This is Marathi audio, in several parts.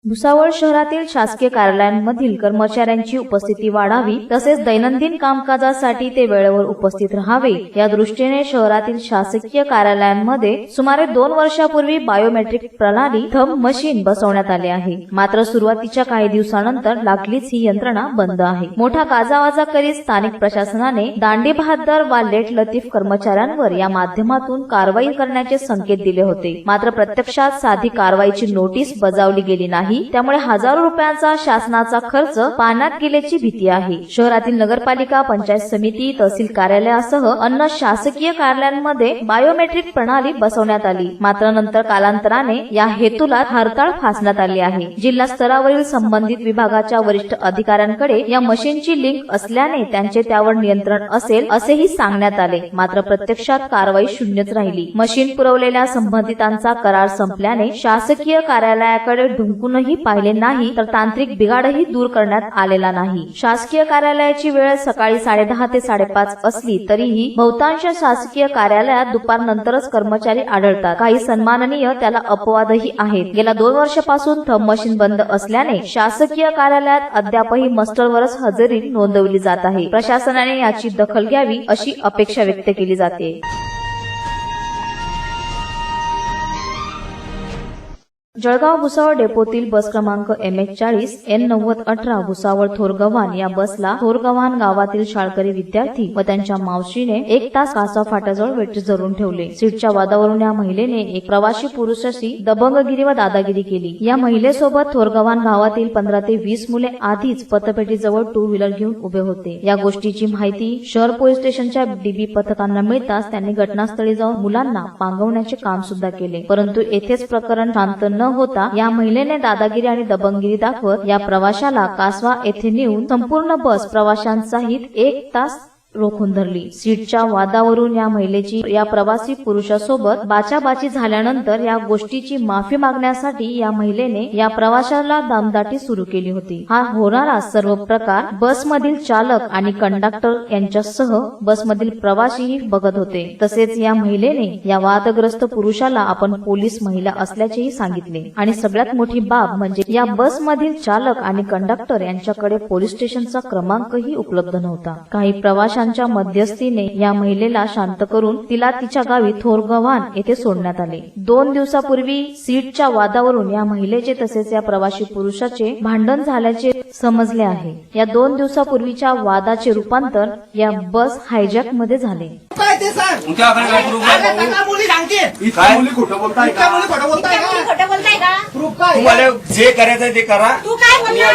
भुसावळ शहरातील शासकीय कार्यालयांमधील कर्मचाऱ्यांची उपस्थिती वाढावी तसेच दैनंदिन कामकाजासाठी ते वेळेवर उपस्थित राहावे या दृष्टीने शहरातील शासकीय कार्यालयांमध्ये सुमारे 2 वर्षापूर्वी बायोमेट्रिक प्रणाली थंब मशीन बसवण्यात आले आहे. मात्र सुरुवातीच्या काही दिवसानंतर लागलीच ही यंत्रणा बंद आहे. मोठा गाजावाजा करीत स्थानिक प्रशासनाने दांडी बहाद्दर वा लेट लतीफ कर्मचाऱ्यांवर या माध्यमातून कारवाई करण्याचे संकेत दिले होते. मात्र प्रत्यक्षात साधी कारवाईची नोटीस बजावली गेली नाही. त्यामुळे हजारो रुपयांचा शासनाचा खर्च पाण्यात गेल्याची भीती आहे. शहरातील नगरपालिका, पंचायत समिती, तहसील कार्यालयासह अन्य शासकीय कार्यालयांमध्ये बायोमेट्रिक प्रणाली बसवण्यात आली. मात्र नंतर कालांतराने या हेतूला हरताळ फासण्यात आली आहे. जिल्हा स्तरावरील संबंधित विभागाच्या वरिष्ठ अधिकाऱ्यांकडे या मशीनची लिंक असल्याने त्यांचे त्यावर नियंत्रण असेल असेही सांगण्यात आले. मात्र प्रत्यक्षात कारवाई शून्यच राहिली. मशीन पुरवलेल्या संबंधितांचा करार संपल्याने शासकीय कार्यालयाकडे ढुंकूनही पाहिले नाही तर तांत्रिक बिघाडही दूर करण्यात आलेला नाही. शासकीय कार्यालयाची वेळ सकाळी 10:30 ते 5:30 असली तरीही बहुतांश शासकीय कार्यालयात दुपारनंतरच कर्मचारी आढळतात. काही सन्माननीय त्याला अपवादही आहेत. गेल्या 2 वर्षापासून थंब मशीन बंद असल्याने शासकीय कार्यालयात अद्यापही मस्टरवरच हजेरी नोंदवली जात आहे. प्रशासनाने याची दखल घ्यावी अशी अपेक्षा व्यक्त केली जाते. जळगाव भुसावळ डेपोतील बस क्रमांक MH40 N9018 भुसावळ थोरगव्हाण या बसला थोरगव्हाण गावातील शाळकरी विद्यार्थी व त्यांच्या मावशीने 1 तास कासा फाट्याजवळ वेठीत धरून ठेवले. सीटच्या वादावरून या महिलेने एक प्रवासी पुरुषाशी दबंगगिरी व दादागिरी केली. या महिलेसोबत थोरगव्हाण गावातील 15 ते 20 मुले आधीच पतपेटीजवळ 2 व्हीलर घेऊन उभे होते. या गोष्टीची माहिती शहर पोलीस स्टेशनच्या DB पथकांना मिळताच त्यांनी घटनास्थळी जाऊन मुलांना पांगवण्याचे काम सुद्धा केले. परंतु येथेच प्रकरण शांत न होता या महिलेने दादागिरी आणि दबंगगिरी दाखवत या प्रवाशाला कासवा येथे नेऊन संपूर्ण बस प्रवाशांसहित 1 तास रोखून धरली. सीटच्या वादावरून या महिलेची या प्रवासी पुरुषासोबत बाचाबाची झाल्यानंतर या गोष्टीची माफी मागण्यासाठी या महिलेने या प्रवाशाला दामदाटी सुरू केली होती. हा होणारा सर्व प्रकार बसमधील चालक आणि कंडक्टर यांच्यासह बसमधील प्रवाशीही बघत होते. तसेच या महिलेने या वादग्रस्त पुरुषाला आपण पोलीस महिला असल्याचेही सांगितले. आणि सगळ्यात मोठी बाब म्हणजे या बसमधील चालक आणि कंडक्टर यांच्याकडे पोलीस स्टेशनचा क्रमांकही उपलब्ध नव्हता. काही प्रवाशांच्या मध्यस्थीने या महिलेला शांत करून तिला तिच्या गावी थोरगव्हाण येथे सोडण्यात आले. 2 दिवसापूर्वी सीटच्या वादावरून या महिलेचे तसेच या प्रवासी पुरुषाचे भांडण झाल्याचे समजले आहे. या 2 दिवसापूर्वीच्या वादाचे रूपांतर या बस हायजॅक मध्ये झाले. काय ते सांग खोटं बोलताय का? तुम्हाला जे करायचं ते करा. तू काय बोलला?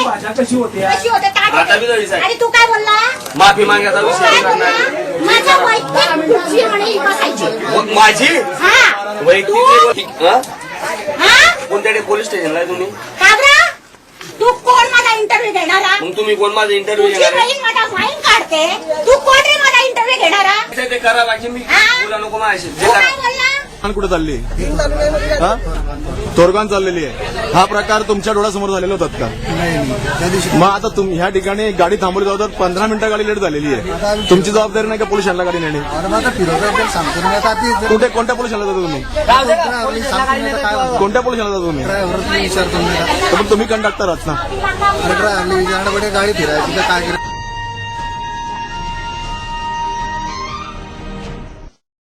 भाषा कशी होते कशी होते? आता बी जायचं. आणि तू काय बोलला? माफी मागायचा विषय करणार. माझा वैयक्तिक खुर्ची म्हणे बसायची. माझी हा वैयक्तिक हा कोणत्या पोलीस स्टेशनला आहे तुम्ही? का बरं? तू कोण माझा इंटरव्ह्यू घेणारा? मग तुम्ही कोण माझा इंटरव्ह्यू तुझी घेणार? बहीण माझा फाईन काढते. तू कोण रे माझा इंटरव्ह्यू घेणारा? ते करा बाकी मी तुला नको माझ्याशी तू काय बोलला? कुठे चालली? तोरगान चाललेली आहे. हा प्रकार तुमच्या डोळ्यासमोर झालेला होतात का? मग आता तुम्ही ह्या ठिकाणी गाडी थांबवली जातात, 15 मिनिटं गाडी लेट झालेली आहे. तुमची जबाबदारी नाही का पोलिसांना गाडी नेणे? कुठे कोणत्या पोलिसांना जाता तुम्ही? कोणत्या पोलिसांना जाता तुम्ही? पण तुम्ही कंडक्टर आहात ना? गाडी फिरायची काय?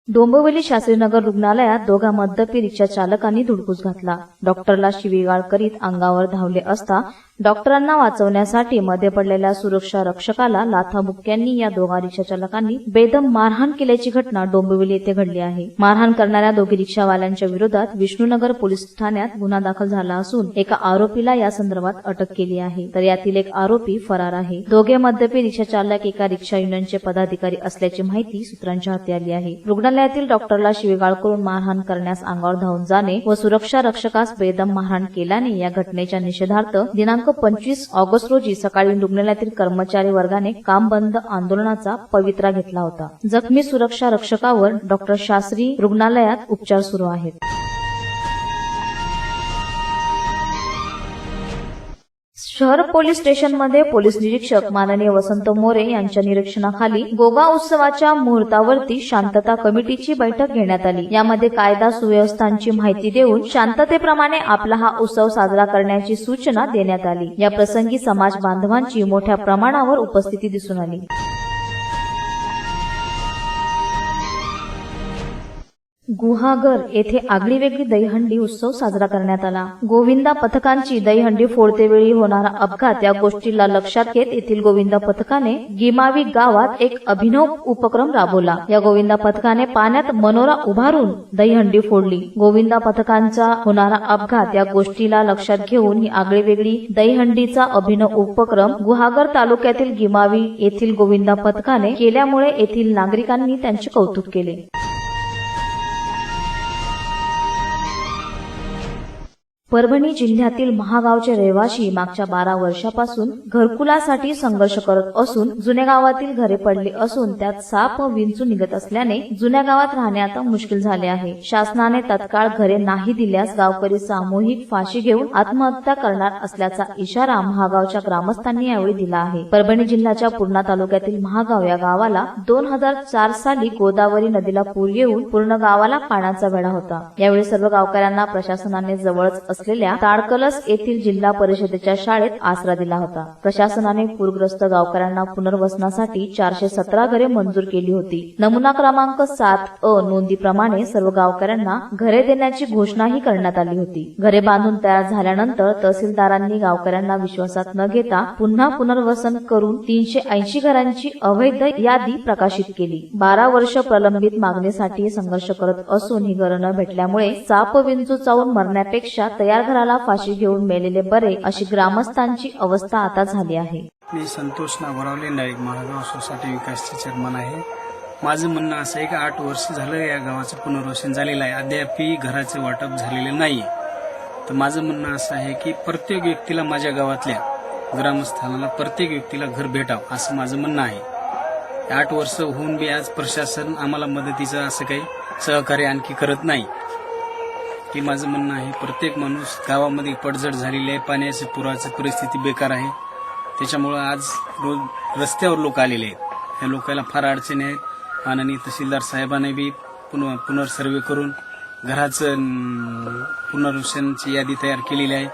डोंबिवली शास्त्रीनगर रुग्णालयात दोघा मद्यपी रिक्षा चालकांनी धुडकूस घातला. डॉक्टरला शिवीगाळ करीत अंगावर धावले असता डॉक्टरांना वाचवण्यासाठी मध्ये पडलेल्या सुरक्षा रक्षकाला लाथाबुक्क्यांनी या दोघा रिक्षा चालकांनी बेदम मारहाण केल्याची घटना डोंबिवली येथे घडली आहे. मारहाण करणाऱ्या दोघी रिक्षावाल्यांच्या विरोधात विष्णुनगर पोलीस ठाण्यात गुन्हा दाखल झाला असून एका आरोपीला या संदर्भात अटक केली आहे. तर यातील एक आरोपी फरार आहे. दोघे मद्यपी रिक्षा चालक एका रिक्षा युनियनचे पदाधिकारी असल्याची माहिती सूत्रांच्या हाती आली आहे. रुग्णालयातील डॉक्टरला शिवीगाळ करून मारहाण करण्यास अंगावर धावून जाणे व सुरक्षा रक्षकास बेदम मारहाण केल्याने या घटनेच्या निषेधार्थ दिनांक 25 ऑगस्ट रोजी सकाळी रुग्णालयातील कर्मचारी वर्गाने काम बंद आंदोलनाचा पवित्रा घेतला होता. जखमी सुरक्षा रक्षकावर डॉक्टर शास्त्री रुग्णालयात उपचार सुरू आहेत. शहर पोलीस स्टेशनमध्ये पोलीस निरीक्षक माननीय वसंत मोरे यांच्या निरीक्षणाखाली गोगा उत्सवाच्या मुहूर्तावरती शांतता कमिटीची बैठक घेण्यात आली. यामध्ये कायदा सुव्यवस्थांची माहिती देऊन शांततेप्रमाणे आपला हा उत्सव साजरा करण्याची सूचना देण्यात आली. या प्रसंगी समाज बांधवांची मोठ्या प्रमाणावर उपस्थिती दिसून आली. गुहागर येथे आगळीवेगळी दहीहंडी उत्सव साजरा करण्यात आला. गोविंदा पथकांची दहीहंडी फोडतेवेळी होणारा अपघात या गोष्टीला लक्षात घेत येथील गोविंदा पथकाने गिमावी गावात एक अभिनव उपक्रम राबवला. या गोविंदा पथकाने पाण्यात मनोरा उभारून दहीहंडी फोडली. गोविंदा पथकांचा होणारा अपघात या गोष्टीला लक्षात घेऊन ही आगळीवेगळी दहीहंडीचा अभिनव उपक्रम गुहागर तालुक्यातील गिमावी येथील गोविंदा पथकाने केल्यामुळे येथील नागरिकांनी त्यांचे कौतुक केले. परभणी जिल्ह्यातील महागावचे रहिवासी मागच्या 12 वर्षापासून घरकुलासाठी संघर्ष करत असून जुन्या गावातील घरे पडली असून त्यात साप व विंचू निघत असल्याने जुन्या गावात राहणे आता मुश्किल झाले आहे. शासनाने तत्काळ घरे नाही दिल्यास गावकरी सामूहिक फाशी घेऊन आत्महत्या करणार असल्याचा इशारा महागावच्या ग्रामस्थांनी यावेळी दिला आहे. परभणी जिल्ह्याच्या पूर्णा तालुक्यातील महागाव या गावाला 2004 साली गोदावरी नदीला पूर येऊन पूर्ण गावाला पाण्याचा वेढा होता. यावेळी सर्व गावकऱ्यांना प्रशासनाने जवळच असलेल्या ताडकलस येथील जिल्हा परिषदेच्या शाळेत आसरा दिला होता. प्रशासनाने पूरग्रस्त गावकऱ्यांना पुनर्वसनासाठी 417 घरे मंजूर केली होती. नमुना क्रमांक 7A नोंदीप्रमाणे सर्व गावकऱ्यांना घरे देण्याची घोषणाही करण्यात आली होती. घरे बांधून तयार झाल्यानंतर तहसीलदारांनी गावकऱ्यांना विश्वासात न घेता पुन्हा पुनर्वसन करून 380 घरांची अवैध यादी प्रकाशित केली. 12 वर्ष प्रलंबित मागणीसाठी संघर्ष करत असून ही घरं न भेटल्यामुळे साप विंचू चावून मरण्यापेक्षा तयार घराला फाशी घेऊन मेलेले बरे अशी ग्रामस्थांची अवस्था आता झाली आहे. मी संतोष नागोराव लेंडाळे महागाव सोसायटी विकासचे चेअरमन आहे. माझं म्हणणं असं आहे की 8 वर्ष झालं या गावाचं पुनर्वसन झालेलं आहे. अद्यापही घराचे वाटप झालेले नाही. तर माझं म्हणणं असं आहे की प्रत्येक व्यक्तीला माझ्या गावातल्या ग्रामस्थानाला प्रत्येक व्यक्तीला घर भेटावं असं माझं म्हणणं आहे. 8 वर्ष होऊन बी आज प्रशासन आम्हाला मदतीचं असं काही सहकार्य आणखी करत नाही. हे माझं म्हणणं आहे. प्रत्येक माणूस गावामध्ये पडझड झालेली आहे. पाण्याची पुराची परिस्थिती बेकार आहे. त्याच्यामुळं आज रोज रस्त्यावर लोक आलेले आहेत. या लोकांना फार अडचणी आहेत. आणि तहसीलदार साहेबांनी बी पुनर्सर्वे करून घराचं पुनर्वसनाची यादी तयार केलेली आहे.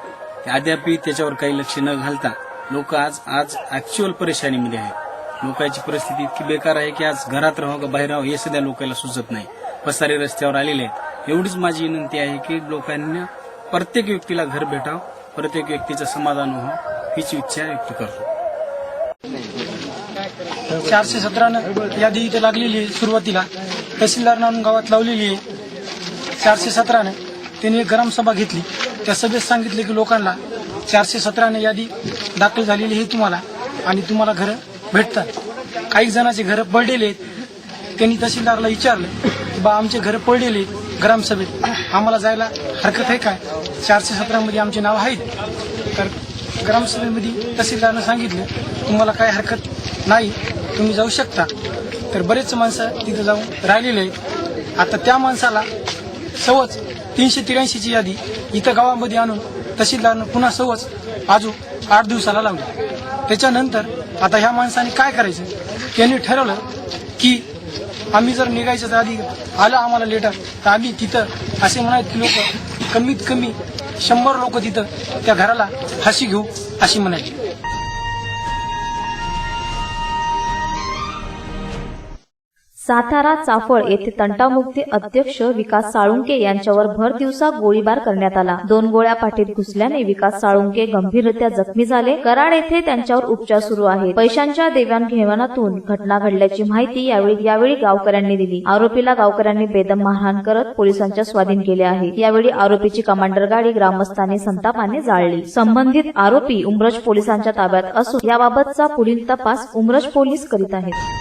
अद्यापही त्याच्यावर काही लक्ष न घालता लोक आज ऍक्च्युअल परेशानीमध्ये आहेत. लोकांची परिस्थिती इतकी बेकार आहे की आज घरात राहावं का बाहेर राहावं हे सध्या लोकांना सुचत नाही. पसारे रस्त्यावर आलेले आहेत. एवढीच माझी विनंती आहे की लोकांना प्रत्येक व्यक्तीला घर भेटावं, प्रत्येक व्यक्तीचं समाधान व्हावं हीच इच्छा व्यक्त करतो. 417 यादी इथे लागलेली आहे. सुरुवातीला तहसीलदार आणून गावात लावलेली आहे. 417 त्यांनी एक ग्रामसभा घेतली. त्या सभेत सांगितले की लोकांना 417 यादी दाखल झालेली आहे तुम्हाला आणि तुम्हाला घरं भेटतात. काही जणांचे घरं पडलेले आहेत. त्यांनी तहसीलदारला विचारलं की बा आमचे घरं पडलेले ग्रामसभेत आम्हाला जायला हरकत आहे काय? 417 मध्ये आमचे नाव आहेत. तर ग्रामसभेमध्ये तहसीलदारनं सांगितलं तुम्हाला काय हरकत नाही, तुम्ही जाऊ शकता. तर बरेच माणसं तिथे जाऊन राहिलेले आहेत. आता त्या माणसाला सवच 383ची यादी इथं गावामध्ये आणून तहसीलदारनं पुन्हा सवच अजून 8 दिवसाला लावली. त्याच्यानंतर आता ह्या माणसाने काय करायचं? त्यांनी ठरवलं की आम्ही जर निघायचं तर आधी आलं आम्हाला लेटर तर आम्ही तिथं असे म्हणायत की लोक कमीत कमी 100 लोक तिथं त्या घराला फाशी घेऊ अशी म्हणायची. सातारा चाफळ येथे तंटामुक्ती अध्यक्ष विकास साळुंके यांच्यावर भर दिवसा गोळीबार करण्यात आला. 2 गोळ्या पाठीत घुसल्याने विकास साळुंके गंभीररित्या जखमी झाले. कराड येथे त्यांच्यावर उपचार सुरू आहेत. पैशांच्या देवाणघेवाणातून घटना घडल्याची माहिती यावेळी गावकऱ्यांनी दिली. आरोपीला गावकऱ्यांनी बेदम मारहाण करत पोलिसांच्या स्वाधीन केले आहे. यावेळी आरोपीची कमांडर गाडी ग्रामस्थांनी संतापाने जाळली. संबंधित आरोपी उमरज पोलिसांच्या ताब्यात असून याबाबतचा पुढील तपास उमरज पोलीस करीत आहेत.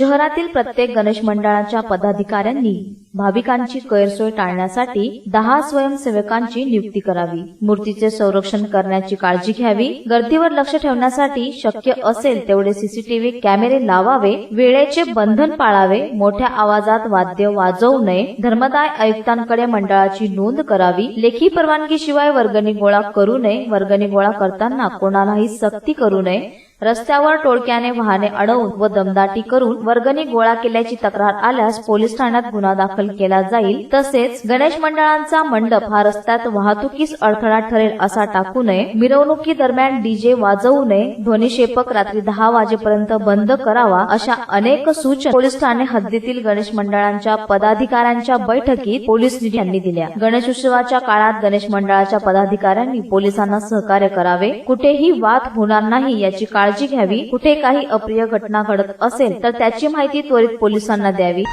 शहरातील प्रत्येक गणेश मंडळाच्या पदाधिकाऱ्यांनी भाविकांची गैरसोय टाळण्यासाठी 10 स्वयंसेवकांची नियुक्ती करावी. मूर्तीचे संरक्षण करण्याची काळजी घ्यावी. गर्दीवर लक्ष ठेवण्यासाठी शक्य असेल तेवढे सीसीटीव्ही कॅमेरे लावावे. वेळेचे बंधन पाळावे. मोठ्या आवाजात वाद्य वाजवू नये. धर्मदाय आयुक्तांकडे मंडळाची नोंद करावी. लेखी परवानगीशिवाय वर्गणी गोळा करू नये. वर्गणी गोळा करताना कोणालाही सक्ती करू नये. रस्त्यावर टोळक्याने वाहने अडवून व दमदाटी करून वर्गणी गोळा केल्याची तक्रार आल्यास पोलीस ठाण्यात गुन्हा दाखल केला जाईल. तसेच गणेश मंडळांचा मंडप हा रस्त्यात वाहतुकीस अडथळा ठरेल असा टाकू नये. मिरवणुकी दरम्यान डीजे वाजवू नये. ध्वनिक्षेपक रात्री 10 वाजेपर्यंत बंद करावा. अशा अनेक सूचना पोलीस ठाणे हद्दीतील गणेश मंडळांच्या पदाधिकाऱ्यांच्या बैठकीत पोलीस यांनी दिल्या. गणेश उत्सवाच्या काळात गणेश मंडळाच्या पदाधिकाऱ्यांनी पोलिसांना सहकार्य करावे. कुठेही वाद होणार नाही याची काळजी घ्यावी. कुठे काही अप्रिय घटना घडत असेल तर त्याची माहिती त्वरित पोलिसांना द्यावी.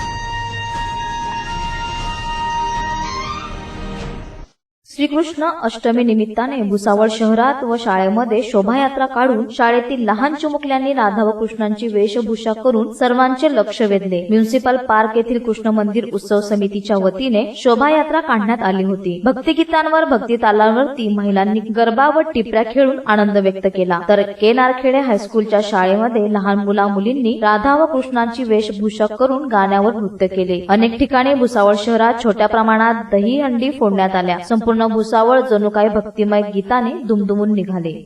श्रीकृष्ण अष्टमी निमित्ताने भुसावळ शहरात व शाळेमध्ये शोभायात्रा काढून शाळेतील लहान चिमुकल्यांनी राधा व कृष्णांची वेशभूषा करून सर्वांचे लक्ष वेधले. म्युनिसिपल पार्क येथील कृष्ण मंदिर उत्सव समितीच्या वतीने शोभायात्रा काढण्यात आली होती. भक्तिगीतांवर भक्तितालांवरती महिलांनी गरबा व टिपऱ्या खेळून आनंद व्यक्त केला. तर के नारखेडे हायस्कूलच्या शाळेमध्ये लहान मुला मुलींनी राधा व कृष्णांची वेशभूषा करून गाण्यावर नृत्य केले. अनेक ठिकाणी भुसावळ शहरात छोट्या प्रमाणात दहीहंडी फोडण्यात आल्या. संपूर्ण भुसावळ जणू काही भक्तिमय गीताने दुमदुमून निघाले.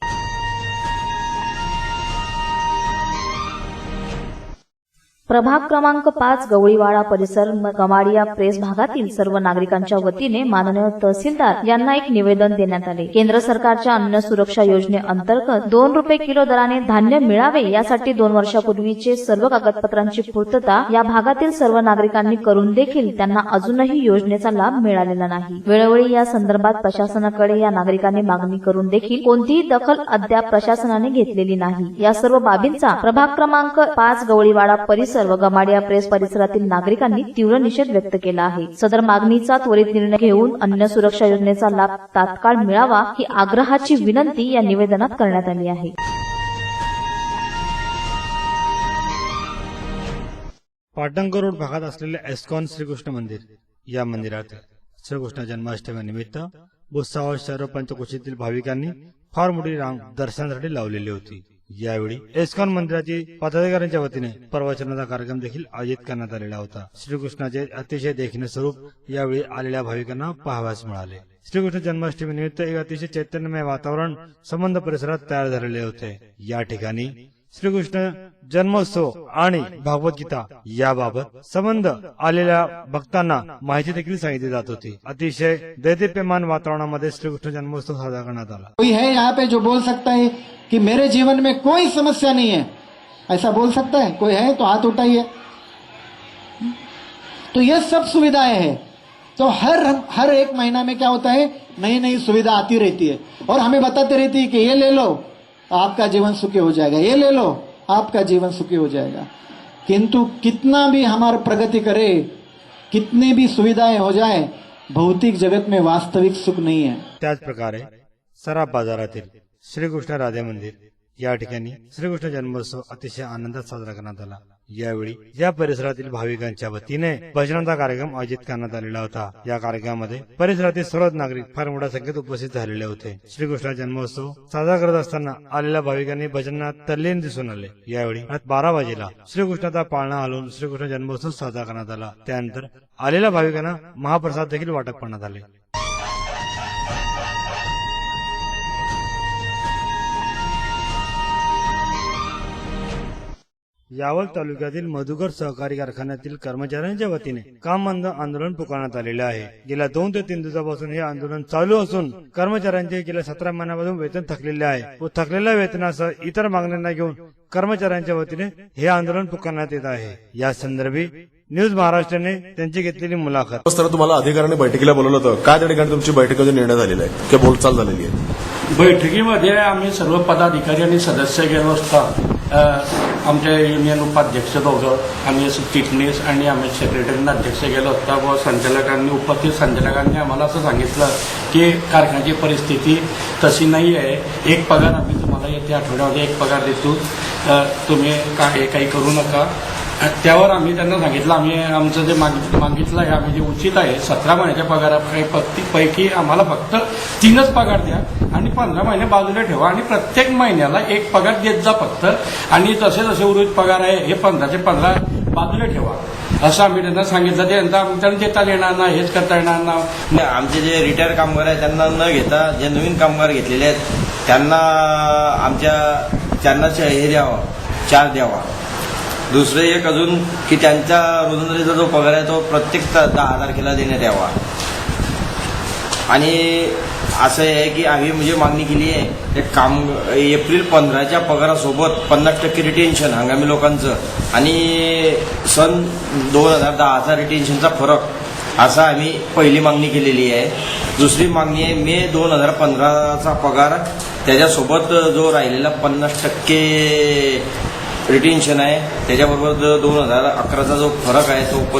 प्रभाग क्रमांक 5 गवळीवाडा परिसर कमाडिया प्रेस भागातील सर्व नागरिकांच्या वतीने माननीय तहसीलदार यांना एक निवेदन देण्यात आले. केंद्र सरकारच्या अन्न सुरक्षा योजनेअंतर्गत 2 रुपये किलो दराने धान्य मिळावे यासाठी 2 वर्षापूर्वीचे सर्व कागदपत्रांची पूर्तता या भागातील सर्व नागरिकांनी करून देखील त्यांना अजूनही योजनेचा लाभ मिळालेला नाही. वेळोवेळी या संदर्भात प्रशासनाकडे या नागरिकांनी मागणी करून देखील कोणतीही दखल अद्याप प्रशासनाने घेतलेली नाही. या सर्व बाबींचा प्रभाग क्रमांक 5 गवळीवाडा परिसर व गमाडिया प्रेस परिसरातील नागरिकांनी तीव्र निषेध व्यक्त केला आहे. सदर मागणीचा त्वरित निर्णय घेऊन अन्न सुरक्षा योजनेचा लाभ तात्काळ मिळावा ही आग्रहाची विनंती या निवेदनात करण्यात आली आहे. पाटणकर रोड भागात असलेले एस्कॉन श्रीकृष्ण मंदिर या मंदिरात श्रीकृष्ण जन्माष्टमी निमित्त भुसावळ शहर पंचकोशीतील भाविकांनी फार मोठी रांग दर्शनासाठी लावलेली होती. यावेळी एस्कॉन मंदिराची पदाधिकाऱ्यांच्या वतीने प्रवचनाचा कार्यक्रम देखील आयोजित करण्यात आलेला होता. श्रीकृष्णाचे अतिशय देखणे स्वरूप यावेळी आलेल्या भाविकांना पाहावयास मिळाले. श्रीकृष्ण जन्माष्टमी निमित्त एक अतिशय चैतन्यमय वातावरण संबंध परिसरात तयार झालेले होते. या ठिकाणी श्रीकृष्ण जन्मोत्सव आणि भागवतगीता याबाबत संबंध आलेल्या भक्तांना माहिती देखील सांगितली जात होती. अतिशय दैदिप्यमान वातावरणामध्ये श्रीकृष्ण जन्मोत्सव साजरा करण्यात आला. कोई है यहाँ पे जो बोल सकता है कि मेरे जीवन में कोई समस्या नहीं है, ऐसा बोल सकता है? कोई है तो हाथ उठाइए. तो ये सब सुविधाएं हैं. तो हर एक महीना में क्या होता है, नई नई सुविधा आती रहती है और हमें बताते रहती है कि ये ले लो आपका जीवन सुखी हो जाएगा, ये ले लो आपका जीवन सुखी हो जाएगा. किंतु कितना भी हमारा प्रगति करे, कितनी भी सुविधाएं हो जाए, भौतिक जगत में वास्तविक सुख नहीं है. त्याच प्रकारे सराफ बाजारातील श्रीकृष्ण राधे मंदिर या ठिकाणी श्रीकृष्ण जन्मोत्सव अतिशय आनंदात साजरा करण्यात आला. यावेळी या परिसरातील भाविकांच्या वतीने भजनाचा कार्यक्रम आयोजित करण्यात आलेला होता. या कार्यक्रमामध्ये परिसरातील सर्व नागरिक फार मोठ्या संख्येत उपस्थित झालेले होते. श्रीकृष्ण जन्मोत्सव साजरा करत असताना आलेल्या भाविकांनी भजनात तल्लीन दिसून आले. यावेळी रात 12 वाजेला श्रीकृष्णाचा पाळणा हलवून श्रीकृष्ण जन्मोत्सव साजरा करण्यात आला. त्यानंतर आलेल्या भाविकांना महाप्रसाद देखील वाटप करण्यात आले. यावल तालुक्यातील मधुकर सहकारी कारखान्यातील कर्मचाऱ्यांच्या वतीने काम बंद आंदोलन पुकारण्यात आलेले आहे. गेल्या 2 ते 3 दिवसापासून हे आंदोलन चालू असून कर्मचाऱ्यांचे गेल्या 17 महिन्यापासून वेतन थकलेले आहे व थकलेल्या वेतनासह इतर मागण्यांना घेऊन कर्मचाऱ्यांच्या वतीने हे आंदोलन पुकारण्यात येत आहे. या संदर्भी न्यूज महाराष्ट्राने त्यांची घेतलेली मुलाखत. तुम्हाला अधिकाऱ्यांनी बैठकीला बोलवलं होतं, काय त्या ठिकाणी तुमची बैठकीचा निर्णय झालेला आहे किंवा बोलचाल झालेली आहे? बैठकीमध्ये आम्ही सर्व पदाधिकारी आणि सदस्य गेलो असता आमचे युनियन उपाध्यक्ष दोघं आम्ही चिटणीस आणि आम्ही सेक्रेटरीना अध्यक्ष गेलो असता व संचालकांनी उपस्थित संचालकांनी आम्हाला असं सांगितलं की कारखान्याची परिस्थिती तशी नाही आहे. एक पगार आम्ही तुम्हाला येत्या आठवड्यामध्ये एक पगार देतो, तुम्ही काही करू नका त्यावर आम्ही त्यांना सांगितलं आम्ही आमचं जे मागितलं आहे आम्ही जे उचित आहे 17 महिन्याच्या पगारापैकी आम्हाला फक्त 3च पगार द्या आणि 15 महिने बाजूला ठेवा आणि प्रत्येक महिन्याला एक पगार देत जा फक्त आणि जसे जसे उर्वरित पगार आहे हे 15चे 15 बाजूला ठेवा असं आम्ही त्यांना सांगितलं. ते त्यांना देता येणार ना हेच करता येणार ना. आमचे जे रिटायर कामगार आहेत त्यांना न घेता जे नवीन कामगार घेतलेले आहेत त्यांना त्यांना हे द्यावा, चार्ज द्यावा. दुसरं एक अजून की त्यांचा रोजंदारीचा जो पगार आहे तो प्रत्येक 10 तारखेला देण्यात यावा. आणि असं आहे की आम्ही म्हणजे मागणी केली आहे एप्रिल 15च्या पगारासोबत 50% रिटेन्शन हंगामी लोकांचं आणि सन 2010चा रिटेन्शनचा फरक असा आम्ही पहिली मागणी केलेली आहे. दुसरी मागणी आहे मे 2015चा पगार त्याच्यासोबत जो राहिलेला 50% रिटेन्शन आहे त्याच्याबरोबर 2011चा जो फरक आहे तो